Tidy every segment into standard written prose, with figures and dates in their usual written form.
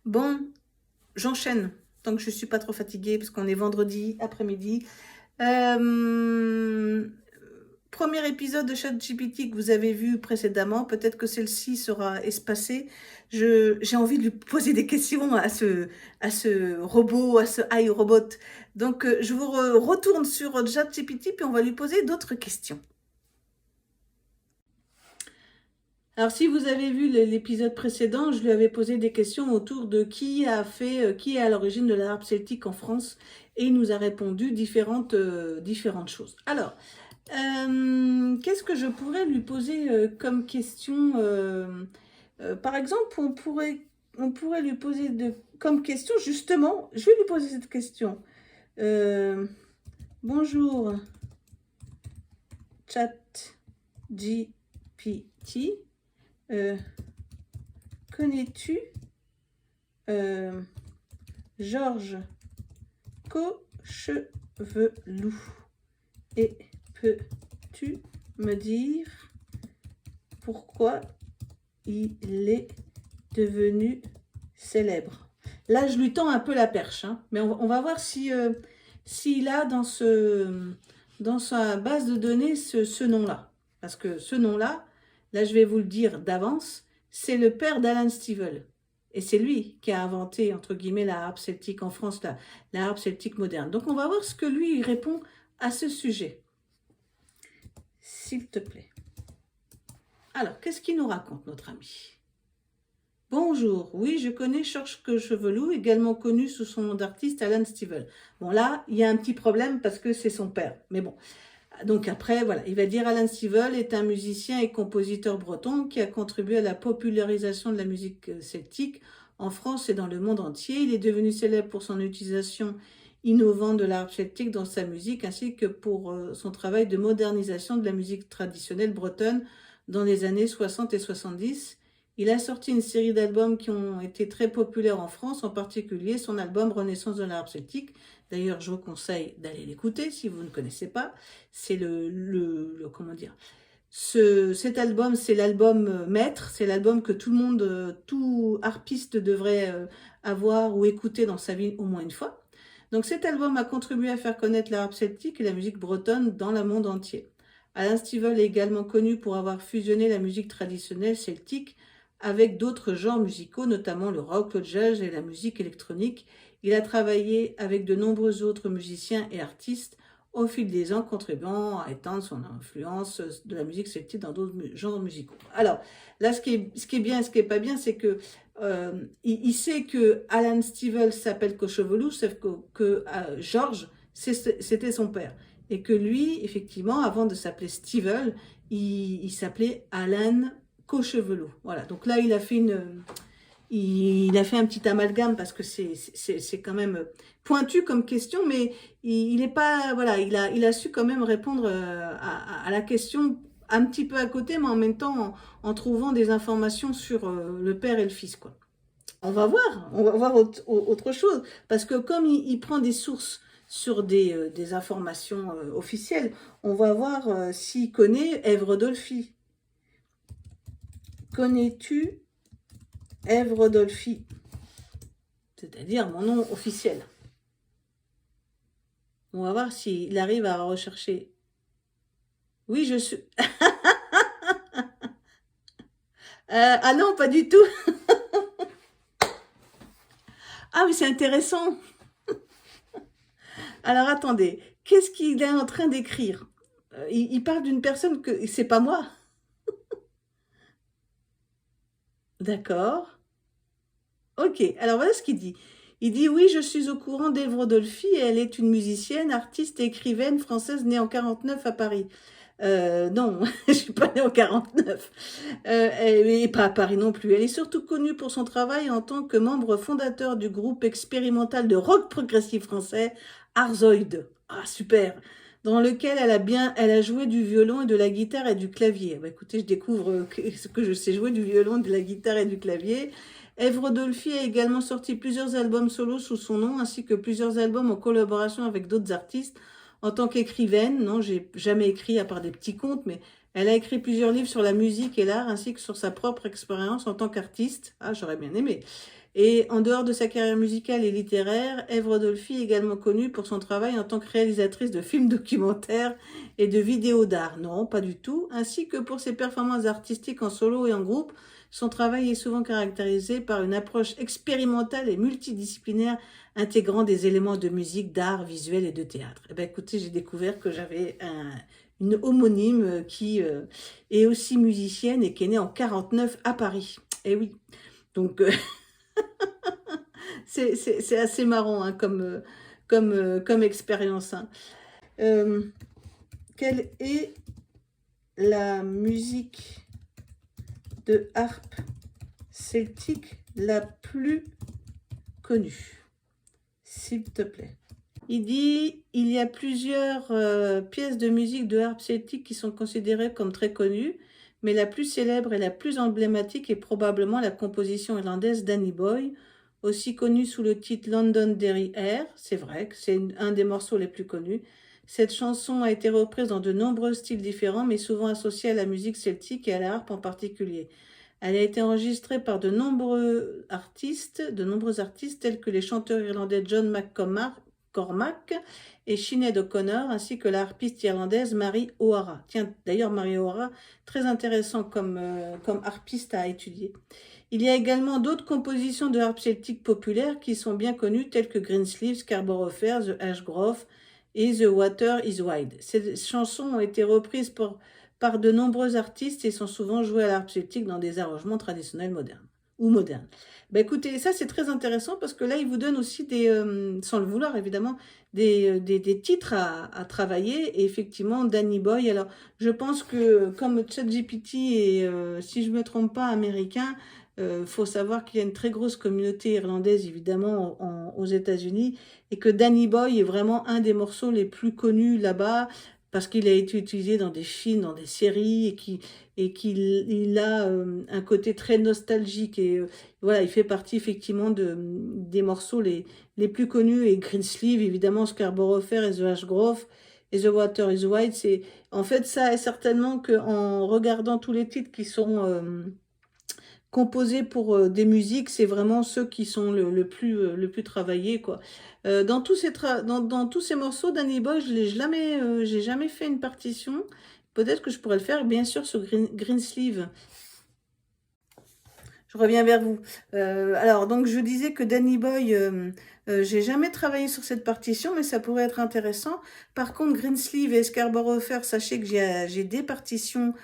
Bon, j'enchaîne, tant que je suis pas trop fatiguée, parce qu'on est vendredi après-midi. Euh, Premier épisode de ChatGPT que vous avez vu précédemment, peut-être que celle-ci sera espacée. J'ai envie de lui poser des questions à ce robot, à ce iRobot. Donc, je vous retourne sur ChatGPT, puis on va lui poser d'autres questions. Alors, si vous avez vu l'épisode précédent, je lui avais posé des questions autour de qui est à l'origine de l'arabe celtique en France, et il nous a répondu différentes choses. Alors, qu'est-ce que je pourrais lui poser comme question par exemple, on pourrait lui poser comme question, justement, je vais lui poser cette question. Euh, Bonjour, chat GPT. Euh, Connais-tu euh, Georges Cochevelou? Et peux-tu me dire pourquoi il est devenu célèbre? Là, je lui tends un peu la perche, hein, mais on va voir s'il a dans sa base de données ce nom-là. Parce que ce nom-là, là, je vais vous le dire d'avance, c'est le père d'Alan Stivell. Et c'est lui qui a inventé, entre guillemets, la harpe celtique en France, la harpe celtique moderne. Donc, on va voir ce que lui il répond à ce sujet, s'il te plaît. Alors, qu'est-ce qu'il nous raconte, notre ami? Bonjour, oui, je connais Georges Chevelou, également connu sous son nom d'artiste Alan Stivell. Bon, là, il y a un petit problème parce que c'est son père. Mais bon, donc après, voilà, il va dire Alan Stivell est un musicien et compositeur breton qui a contribué à la popularisation de la musique celtique en France et dans le monde entier. Il est devenu célèbre pour son utilisation innovante de l'art celtique dans sa musique ainsi que pour son travail de modernisation de la musique traditionnelle bretonne dans les années 60 et 70. Il a sorti une série d'albums qui ont été très populaires en France, en particulier son album Renaissance de l'art celtique. D'ailleurs, je vous conseille d'aller l'écouter si vous ne connaissez pas. C'est comment dire, cet album, c'est l'album maître, c'est l'album que tout le monde, tout harpiste devrait avoir ou écouter dans sa vie au moins une fois. Donc cet album a contribué à faire connaître la harpe celtique et la musique bretonne dans le monde entier. Alan Stivell est également connu pour avoir fusionné la musique traditionnelle celtique avec d'autres genres musicaux, notamment le rock, le jazz et la musique électronique. Il a travaillé avec de nombreux autres musiciens et artistes au fil des ans, contribuant à étendre son influence de la musique celtique dans d'autres genres musicaux. Alors, là, ce qui est bien et ce qui est pas bien, c'est que il sait que Alan Stivell s'appelle Cochevelou, sauf que George, c'était son père. Et que lui, effectivement, avant de s'appeler Stivell, il s'appelait Alan Cochevelou. Voilà, donc là, il a fait un petit amalgame parce que c'est quand même pointu comme question, mais il est pas, voilà, il a su quand même répondre à la question un petit peu à côté, mais en même temps en trouvant des informations sur le père et le fils, quoi. On va voir autre chose, parce que comme il prend des sources sur des informations officielles, on va voir s'il connaît Èvre Dolphy. Connais-tu Èvre Dolphy? C'est-à-dire mon nom officiel. On va voir s'il arrive à rechercher. Oui, je suis... ah non, pas du tout. Ah oui, c'est intéressant. Alors attendez, qu'est-ce qu'il est en train d'écrire? Il parle d'une personne que... C'est pas moi. D'accord. Ok, alors voilà ce qu'il dit. Il dit, oui, je suis au courant d'Èvre Dolphy, elle est une musicienne, artiste et écrivaine française née en 49 à Paris. Non, je suis pas née en 49. Et pas à Paris non plus. Elle est surtout connue pour son travail en tant que membre fondateur du groupe expérimental de rock progressif français Arzoïde. Ah, super. Dans lequel elle a joué du violon et de la guitare et du clavier. Bah, écoutez, je découvre ce que je sais jouer du violon, de la guitare et du clavier. Èvre Dolphy a également sorti plusieurs albums solo sous son nom, ainsi que plusieurs albums en collaboration avec d'autres artistes. En tant qu'écrivaine, non, j'ai jamais écrit à part des petits contes, mais Elle a écrit plusieurs livres sur la musique et l'art, ainsi que sur sa propre expérience en tant qu'artiste. Ah, j'aurais bien aimé. Et en dehors de sa carrière musicale et littéraire, Ève Rodolphi est également connue pour son travail en tant que réalisatrice de films documentaires et de vidéos d'art. Non, pas du tout. Ainsi que pour ses performances artistiques en solo et en groupe. Son travail est souvent caractérisé par une approche expérimentale et multidisciplinaire intégrant des éléments de musique, d'art, visuel et de théâtre. Eh bien, écoutez, j'ai découvert que j'avais une homonyme qui est aussi musicienne et qui est née en 49 à Paris. Eh oui, donc c'est assez marrant hein, comme expérience. Hein. Quelle est la musique de harpe celtique la plus connue, s'il te plaît? Il dit, il y a plusieurs pièces de musique de harpe celtique qui sont considérées comme très connues, mais la plus célèbre et la plus emblématique est probablement la composition irlandaise Danny Boy, aussi connue sous le titre Londonderry Air. C'est vrai que c'est un des morceaux les plus connus. Cette chanson a été reprise dans de nombreux styles différents, mais souvent associée à la musique celtique et à la harpe en particulier. Elle a été enregistrée par de nombreux artistes tels que les chanteurs irlandais John McCormack et Sinead O'Connor, ainsi que la harpiste irlandaise Mary O'Hara. Tiens, d'ailleurs, Mary O'Hara, très intéressant comme harpiste à étudier. Il y a également d'autres compositions de harpe celtique populaires qui sont bien connues, telles que Greensleeve, Scarborough Fair, The Ashgrove et The Water is Wide. Ces chansons ont été reprises par de nombreux artistes et sont souvent jouées à l'harpe celtique dans des arrangements traditionnels modernes ou modernes. Ben écoutez, ça c'est très intéressant parce que là, il vous donne aussi sans le vouloir évidemment, des titres à travailler. Et effectivement, Danny Boy, alors je pense que comme ChatGPT est, si je ne me trompe pas, américain, faut savoir qu'il y a une très grosse communauté irlandaise évidemment aux États-Unis et que Danny Boy est vraiment un des morceaux les plus connus là-bas parce qu'il a été utilisé dans des films, dans des séries et qu'il a un côté très nostalgique et voilà, il fait partie effectivement des morceaux les plus connus et Greensleeve évidemment, Scarborough Fair et The Ashgrove et The Water is Wide, c'est en fait ça est certainement qu'en regardant tous les titres qui sont composés pour des musiques, c'est vraiment ceux qui sont le plus travaillés, quoi. Dans dans tous ces morceaux, Danny Boy, j'ai jamais fait une partition. Peut-être que je pourrais le faire, bien sûr, sur Greensleeve. Je reviens vers vous. Alors, donc, je disais que Danny Boy, j'ai jamais travaillé sur cette partition, mais ça pourrait être intéressant. Par contre, Greensleeve et Scarborough Fair, sachez que j'ai des partitions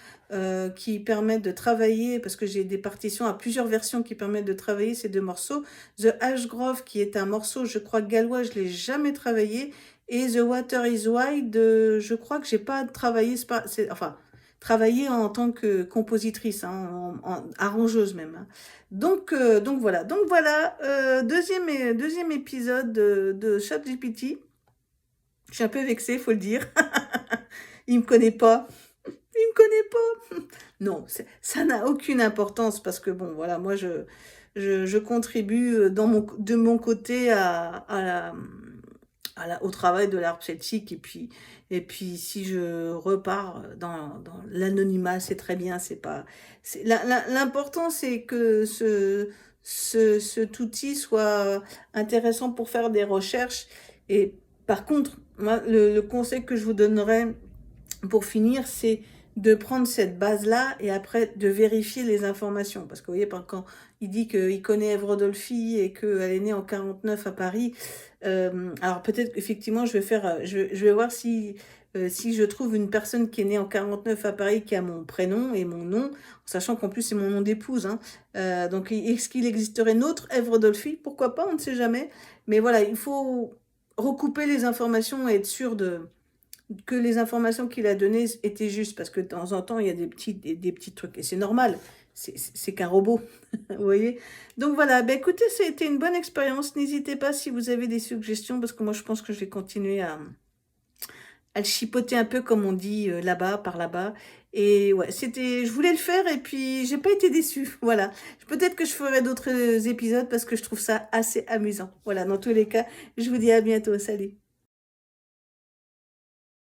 qui permettent de travailler, parce que j'ai des partitions à plusieurs versions qui permettent de travailler ces deux morceaux. The Ashgrove, qui est un morceau, je crois, gallois, je l'ai jamais travaillé. Et The Water is Wide, je crois que j'ai pas travaillé, enfin, travaillé en tant que compositrice, hein, arrangeuse même. Hein. Donc voilà. Deuxième épisode de ChatGPT. Je suis un peu vexée, faut le dire. Il me connaît pas. Il me connaît pas. Non, ça n'a aucune importance parce que bon, voilà, moi je contribue de mon côté au travail de l'harpe celtique et puis si je repars dans l'anonymat, c'est très bien, c'est pas l'important c'est que cet outil soit intéressant pour faire des recherches et par contre moi le conseil que je vous donnerais pour finir c'est de prendre cette base-là et après de vérifier les informations. Parce que vous voyez, quand il dit qu'il connaît Ève Rodolphi et qu'elle est née en 49 à Paris, alors peut-être qu'effectivement, je vais voir si je trouve une personne qui est née en 49 à Paris qui a mon prénom et mon nom, sachant qu'en plus c'est mon nom d'épouse. Hein. Donc est-ce qu'il existerait une autre Ève Rodolphi? Pourquoi pas, on ne sait jamais. Mais voilà, il faut recouper les informations et être sûr que les informations qu'il a données étaient justes, parce que de temps en temps, il y a des petits trucs, et c'est normal, c'est qu'un robot, vous voyez. Donc voilà, ben écoutez, ça a été une bonne expérience, n'hésitez pas si vous avez des suggestions, parce que moi je pense que je vais continuer à le chipoter un peu comme on dit là-bas, par là-bas, et ouais, je voulais le faire, et puis j'ai pas été déçue, voilà. Peut-être que je ferai d'autres épisodes, parce que je trouve ça assez amusant. Voilà, dans tous les cas, je vous dis à bientôt, salut.